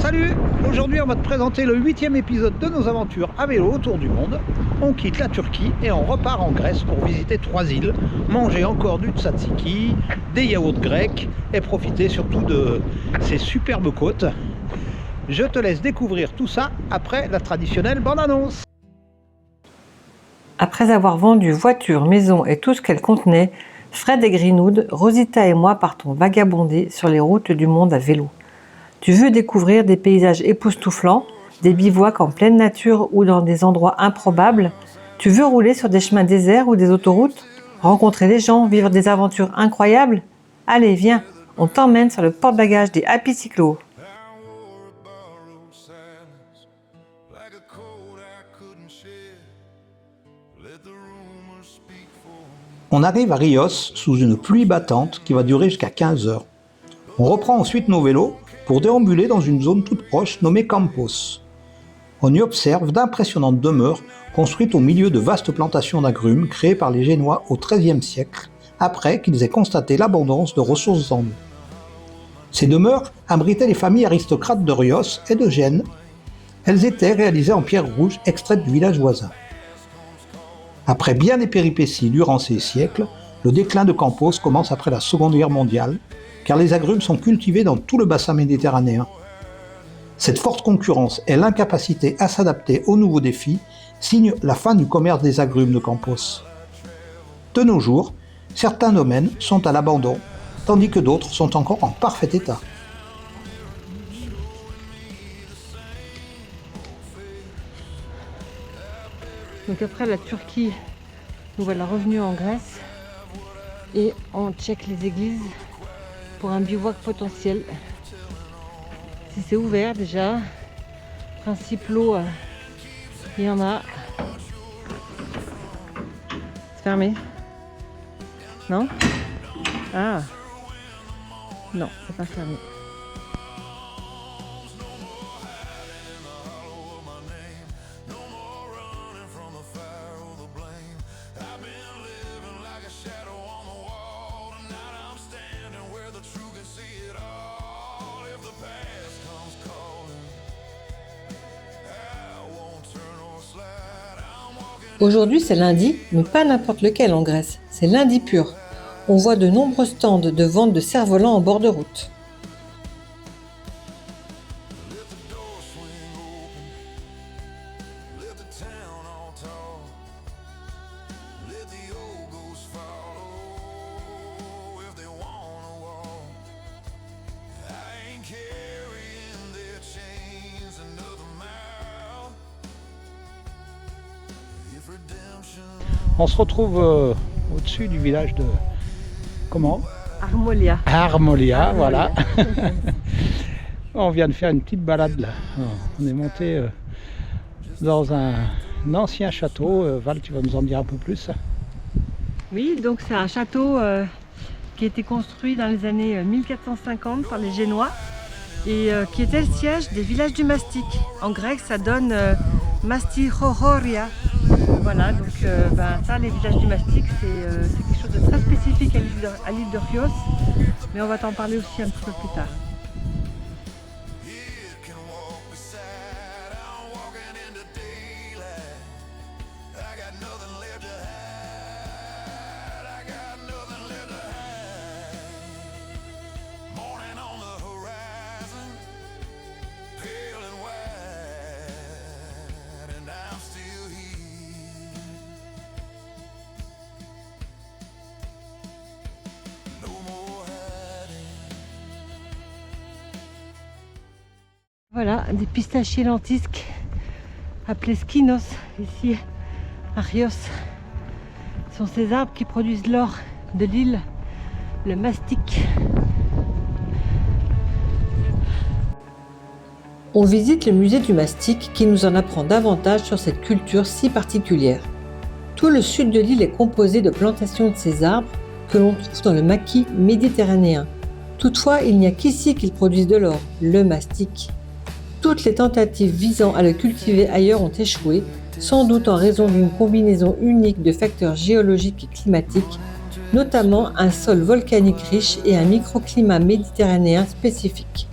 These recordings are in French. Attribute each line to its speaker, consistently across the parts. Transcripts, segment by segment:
Speaker 1: Salut! Aujourd'hui, on va te présenter le 8e épisode de nos aventures à vélo autour du monde. On quitte la Turquie et on repart en Grèce pour visiter 3 îles, manger encore du tzatziki, des yaourts grecs et profiter surtout de ces superbes côtes. Je te laisse découvrir tout ça après la traditionnelle bande-annonce.
Speaker 2: Après avoir vendu voiture, maison et tout ce qu'elle contenait, Fred et Greenwood, Rosita et moi partons vagabonder sur les routes du monde à vélo. Tu veux découvrir des paysages époustouflants, des bivouacs en pleine nature ou dans des endroits improbables? Tu veux rouler sur des chemins déserts ou des autoroutes? Rencontrer des gens, vivre des aventures incroyables? Allez, viens, on t'emmène sur le porte-bagages des Happy Cyclo.
Speaker 1: On arrive à Rios sous une pluie battante qui va durer jusqu'à 15 heures. On reprend ensuite nos vélos pour déambuler dans une zone toute proche nommée Campos. On y observe d'impressionnantes demeures construites au milieu de vastes plantations d'agrumes créées par les Génois au XIIIe siècle, après qu'ils aient constaté l'abondance de ressources en eau. Ces demeures abritaient les familles aristocrates de Rios et de Gênes. Elles étaient réalisées en pierre rouge extraite du village voisin. Après bien des péripéties durant ces siècles, le déclin de Campos commence après la Seconde Guerre mondiale, car les agrumes sont cultivés dans tout le bassin méditerranéen. Cette forte concurrence et l'incapacité à s'adapter aux nouveaux défis signent la fin du commerce des agrumes de Campos. De nos jours, certains domaines sont à l'abandon, tandis que d'autres sont encore en parfait état.
Speaker 2: Donc après la Turquie, nous voilà revenus en Grèce et on check les églises pour un bivouac potentiel. Si c'est ouvert déjà, principe l'eau, il y en a. C'est fermé? Non? Ah! Non, c'est pas fermé. Aujourd'hui c'est lundi, mais pas n'importe lequel en Grèce, c'est lundi pur. On voit de nombreux stands de vente de cerfs-volants en bord de route.
Speaker 1: On se retrouve au-dessus du village de... Comment?
Speaker 2: Armolia.
Speaker 1: Armolia, voilà. On vient de faire une petite balade là. On est monté dans un ancien château. Val, tu vas nous en dire un peu plus.
Speaker 2: Oui, donc c'est un château qui a été construit dans les années 1450 par les Génois et qui était le siège des villages du mastic. En grec, ça donne Mastichochoria. Voilà, donc ça, les villages du mastic, c'est quelque chose de très spécifique à l'île de Rios, mais on va t'en parler aussi un petit peu plus tard. Voilà, des pistachiers lentisques appelés skinos, ici à Rios. Ce sont ces arbres qui produisent l'or de l'île, le mastic. On visite le musée du mastic qui nous en apprend davantage sur cette culture si particulière. Tout le sud de l'île est composé de plantations de ces arbres que l'on trouve dans le maquis méditerranéen. Toutefois, il n'y a qu'ici qu'ils produisent de l'or, le mastic. Toutes les tentatives visant à le cultiver ailleurs ont échoué, sans doute en raison d'une combinaison unique de facteurs géologiques et climatiques, notamment un sol volcanique riche et un microclimat méditerranéen spécifique.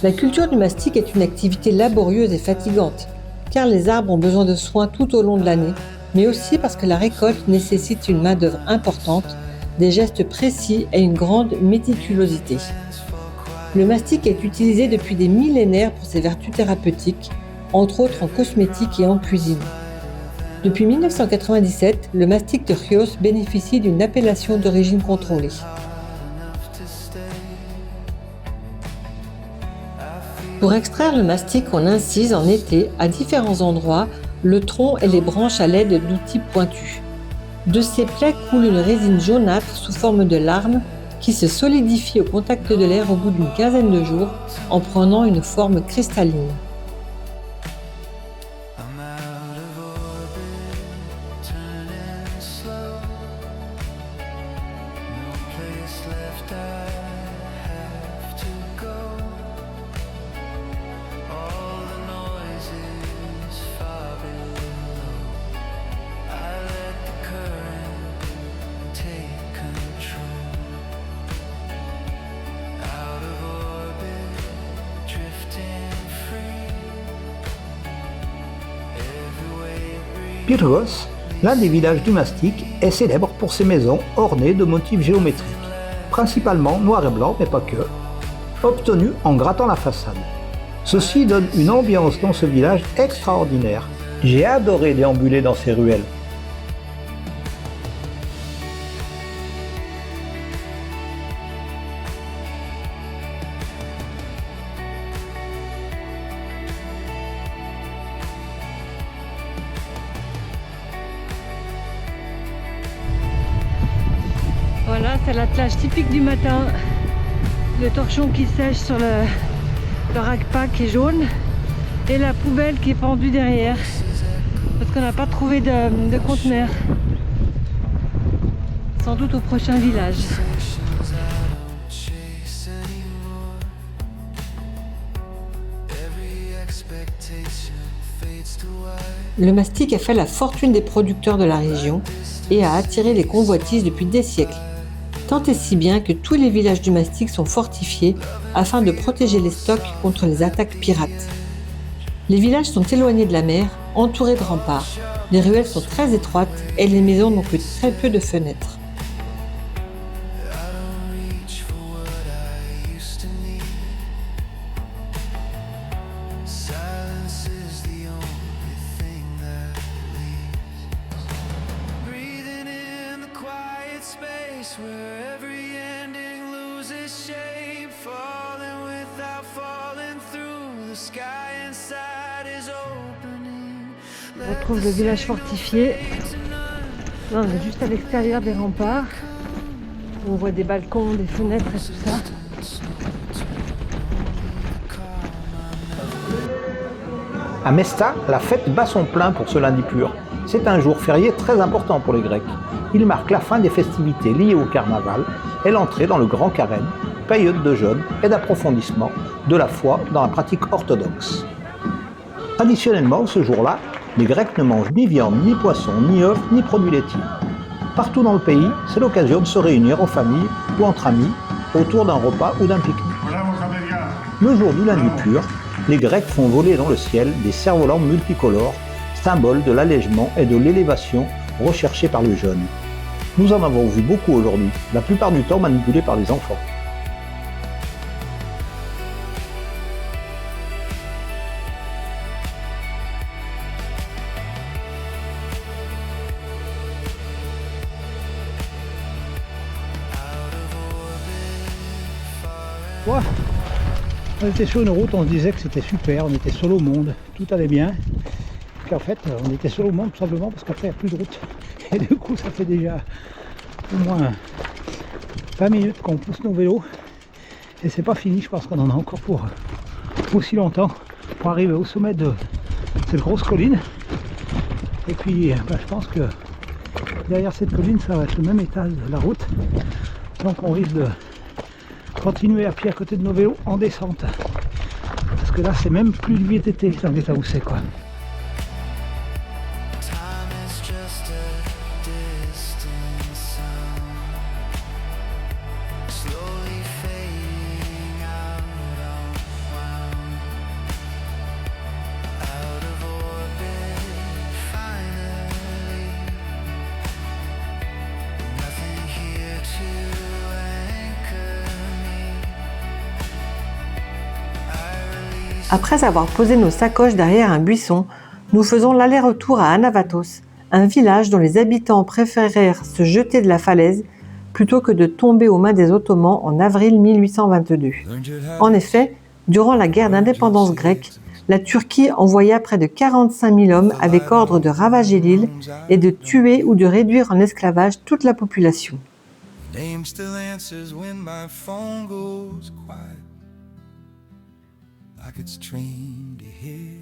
Speaker 2: La culture du mastic est une activité laborieuse et fatigante, car les arbres ont besoin de soins tout au long de l'année, mais aussi parce que la récolte nécessite une main-d'œuvre importante, des gestes précis et une grande méticulosité. Le mastic est utilisé depuis des millénaires pour ses vertus thérapeutiques, entre autres en cosmétique et en cuisine. Depuis 1997, le mastic de Chios bénéficie d'une appellation d'origine contrôlée. Pour extraire le mastic, on incise en été, à différents endroits, le tronc et les branches à l'aide d'outils pointus. De ces plaies coule une résine jaunâtre sous forme de larmes qui se solidifie au contact de l'air au bout d'une quinzaine de jours en prenant une forme cristalline.
Speaker 1: Pyrgos, l'un des villages du mastic, est célèbre pour ses maisons ornées de motifs géométriques, principalement noir et blanc, mais pas que, obtenus en grattant la façade. Ceci donne une ambiance dans ce village extraordinaire. J'ai adoré déambuler dans ces ruelles.
Speaker 2: Voilà, c'est l'attelage typique du matin. Le torchon qui sèche sur le rack-pack qui est jaune et la poubelle qui est pendue derrière parce qu'on n'a pas trouvé de conteneur. Sans doute au prochain village. Le mastic a fait la fortune des producteurs de la région et a attiré les convoitises depuis des siècles. Tant et si bien que tous les villages du mastic sont fortifiés afin de protéger les stocks contre les attaques pirates. Les villages sont éloignés de la mer, entourés de remparts. Les ruelles sont très étroites et les maisons n'ont que très peu de fenêtres.
Speaker 3: Where every ending loses shape, falling without falling through, the sky inside is opening.
Speaker 2: On retrouve le village fortifié. Là, on est juste à l'extérieur des remparts. On voit des balcons, des fenêtres et tout ça.
Speaker 1: À Mesta, la fête bat son plein pour ce lundi pur. C'est un jour férié très important pour les Grecs. Il marque la fin des festivités liées au carnaval et l'entrée dans le grand carême, période de jeûne et d'approfondissement de la foi dans la pratique orthodoxe. Traditionnellement, ce jour-là, les Grecs ne mangent ni viande, ni poisson, ni œufs, ni produits laitiers. Partout dans le pays, c'est l'occasion de se réunir en famille ou entre amis autour d'un repas ou d'un pique-nique. Le jour du lundi pur, les Grecs font voler dans le ciel des cerfs-volants multicolores, symbole de l'allègement et de l'élévation recherchée par le jeûne. Nous en avons vu beaucoup aujourd'hui, la plupart du temps manipulés par les enfants. Ouais. On était sur une route, on se disait que c'était super, on était seul au monde, tout allait bien. En fait, on était seul au monde tout simplement parce qu'après il n'y a plus de route. Et du coup, ça fait déjà au moins 20 minutes qu'on pousse nos vélos. Et c'est pas fini, je pense qu'on en a encore pour aussi longtemps pour arriver au sommet de cette grosse colline. Et puis, je pense que derrière cette colline, ça va être le même état de la route. Donc on risque de continuer à pied à côté de nos vélos en descente. Parce que là, c'est même plus du VTT dans l'état où c'est quoi.
Speaker 2: Après avoir posé nos sacoches derrière un buisson, nous faisons l'aller-retour à Anavatos, un village dont les habitants préférèrent se jeter de la falaise plutôt que de tomber aux mains des Ottomans en avril 1822. En effet, durant la guerre d'indépendance grecque, la Turquie envoya près de 45 000 hommes avec ordre de ravager l'île et de tuer ou de réduire en esclavage toute la population.
Speaker 3: Name still answers when my phone goes quiet. Like it's trained to hear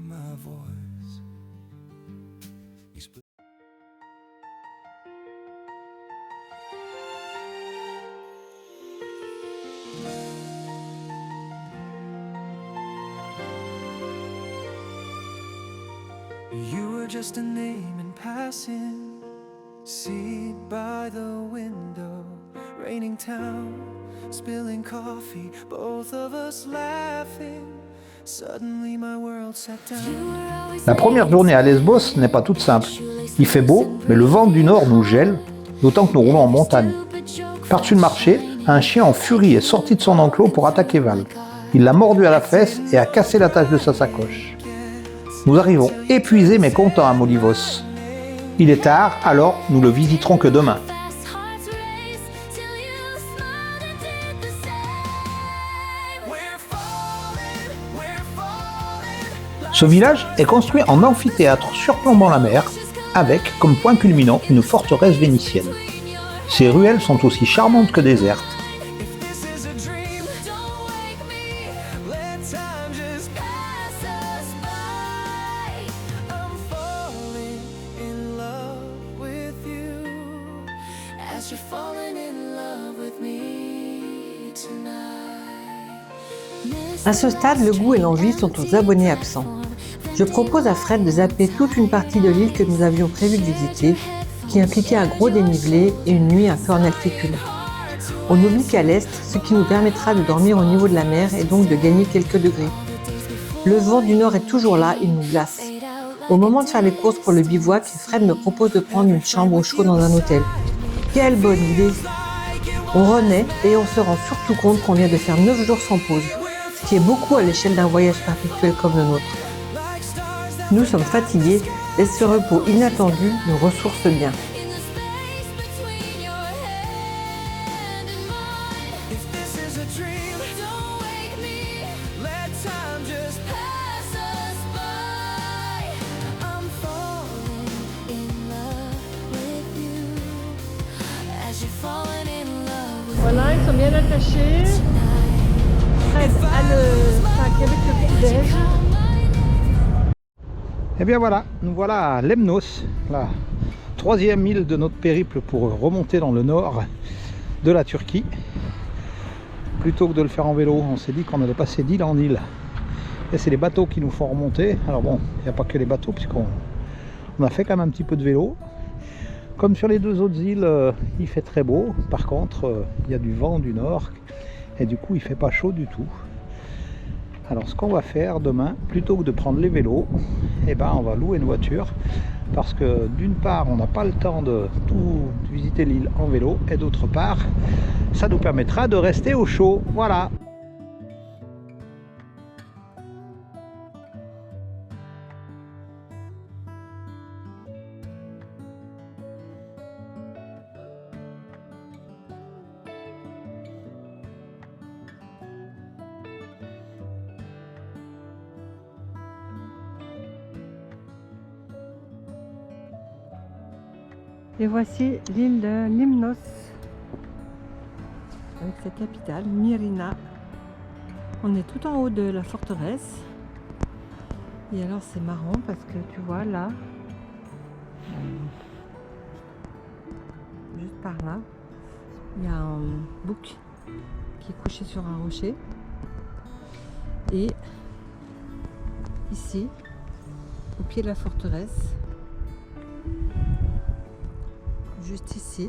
Speaker 3: my voice. You were just a name in passing, seat by the window, raining town, spilling coffee, both of us laughing. Suddenly my world sat down.
Speaker 1: La première journée à Lesbos n'est pas toute simple. Il fait beau, mais le vent du nord nous gèle, d'autant que nous roulons en montagne. Par-dessus le marché, un chien en furie est sorti de son enclos pour attaquer Val. Il l'a mordu à la fesse et a cassé l'attache de sa sacoche. Nous arrivons épuisés mais contents à Molivos. Il est tard, alors nous le visiterons que demain. Ce village est construit en amphithéâtre surplombant la mer, avec comme point culminant une forteresse vénitienne. Ses ruelles sont aussi charmantes que désertes.
Speaker 2: À ce stade, le goût et l'envie sont aux abonnés absents. Je propose à Fred de zapper toute une partie de l'île que nous avions prévu de visiter, qui impliquait un gros dénivelé et une nuit un peu en altitude. On oublie qu'à l'est, ce qui nous permettra de dormir au niveau de la mer et donc de gagner quelques degrés. Le vent du nord est toujours là, il nous glace. Au moment de faire les courses pour le bivouac, Fred me propose de prendre une chambre au chaud dans un hôtel. Quelle bonne idée! On renaît et on se rend surtout compte qu'on vient de faire 9 jours sans pause, ce qui est beaucoup à l'échelle d'un voyage perpétuel comme le nôtre. Nous sommes fatigués et ce repos inattendu nous ressource bien. Voilà, ils sont bien attachés. Fred a le sac avec le petit-déj.
Speaker 1: Et bien voilà, nous voilà à Lemnos, la troisième île de notre périple pour remonter dans le nord de la Turquie. Plutôt que de le faire en vélo, on s'est dit qu'on allait passer d'île en île. Et c'est les bateaux qui nous font remonter. Alors bon, il n'y a pas que les bateaux, puisqu'on a fait quand même un petit peu de vélo. Comme sur les deux autres îles, il fait très beau. Par contre, il y a du vent du nord et du coup, il ne fait pas chaud du tout. Alors, ce qu'on va faire demain, plutôt que de prendre les vélos, eh ben, on va louer une voiture. Parce que d'une part, on n'a pas le temps de tout visiter l'île en vélo. Et d'autre part, ça nous permettra de rester au chaud. Voilà.
Speaker 2: Et voici l'île de Limnos, avec sa capitale, Myrina. On est tout en haut de la forteresse. Et alors c'est marrant parce que tu vois là, juste par là, il y a un bouc qui est couché sur un rocher. Et ici, au pied de la forteresse, juste ici,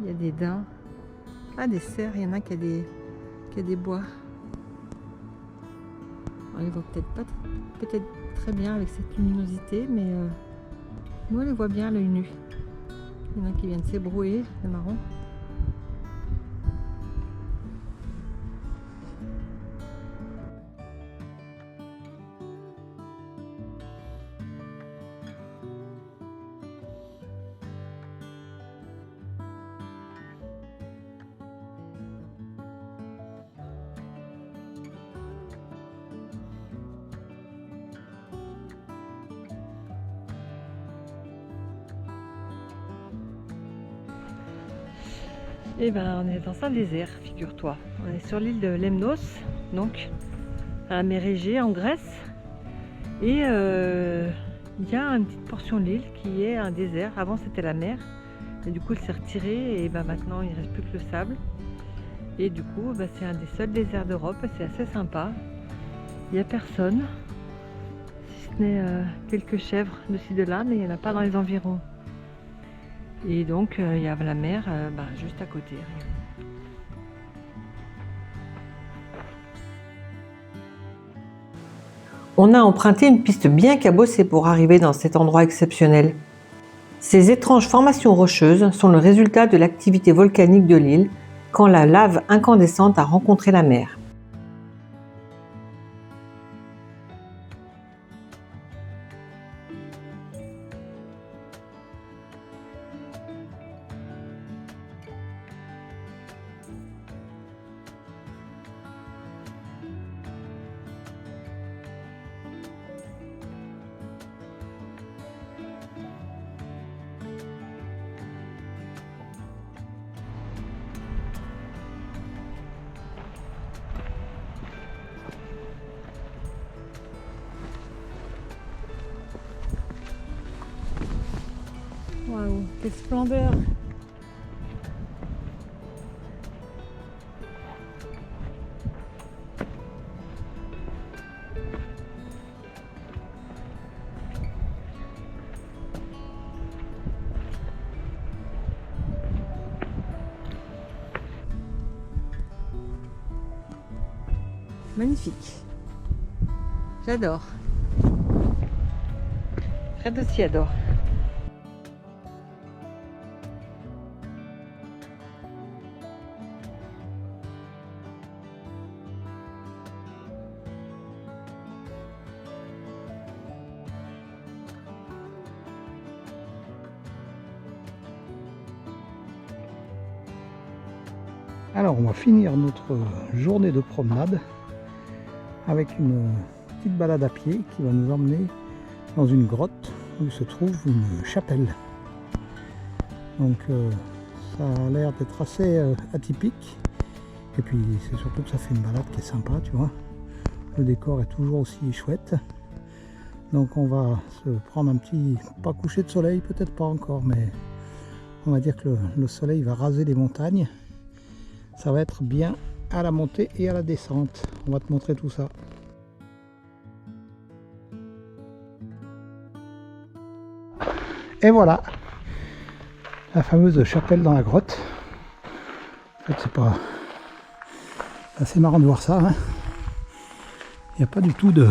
Speaker 2: il y a des daims, des cerfs, il y en a qui a des bois. Alors, ils voient peut-être très bien avec cette luminosité, mais nous on les voit bien à l'œil nu. Il y en a qui viennent s'ébrouer, c'est marrant. Eh ben, on est dans un désert, figure-toi. On est sur l'île de Lemnos, donc à la mer Égée en Grèce. Et il y a une petite portion de l'île qui est un désert. Avant c'était la mer, et du coup elle s'est retirée et ben, maintenant il ne reste plus que le sable. Et du coup c'est un des seuls déserts d'Europe, c'est assez sympa. Il n'y a personne, si ce n'est quelques chèvres de ci de là, mais il n'y en a pas dans les environs. Et donc il y a la mer juste à côté. On a emprunté une piste bien cabossée pour arriver dans cet endroit exceptionnel. Ces étranges formations rocheuses sont le résultat de l'activité volcanique de l'île quand la lave incandescente a rencontré la mer. Waouh, quelle splendeur! Magnifique. J'adore. Fred aussi adore.
Speaker 1: Alors on va finir notre journée de promenade avec une petite balade à pied qui va nous emmener dans une grotte où se trouve une chapelle. Donc ça a l'air d'être assez atypique, et puis c'est surtout que ça fait une balade qui est sympa, tu vois. Le décor est toujours aussi chouette. Donc on va se prendre un petit, pas coucher de soleil, peut-être pas encore, mais on va dire que le soleil va raser les montagnes. Ça va être bien à la montée et à la descente. On va te montrer tout ça. Et voilà, la fameuse chapelle dans la grotte. En fait, c'est assez marrant de voir ça, hein. Il n'y a pas du tout de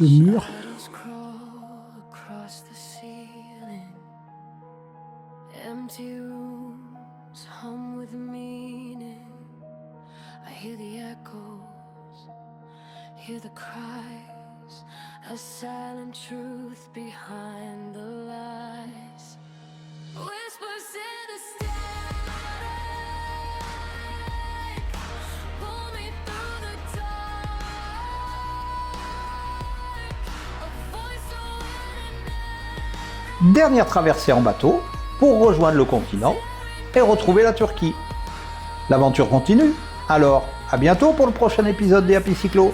Speaker 1: mur.
Speaker 3: Shadows crawl across the ceiling. Empty rooms hum with meaning. I hear the echoes, hear the cries, a silent truth behind the lies. Whispers in the static, pull me through the dark. A voice so
Speaker 1: Dernière traversée en bateau pour rejoindre le continent et retrouver la Turquie. L'aventure continue, alors à bientôt pour le prochain épisode des Happy Cyclo.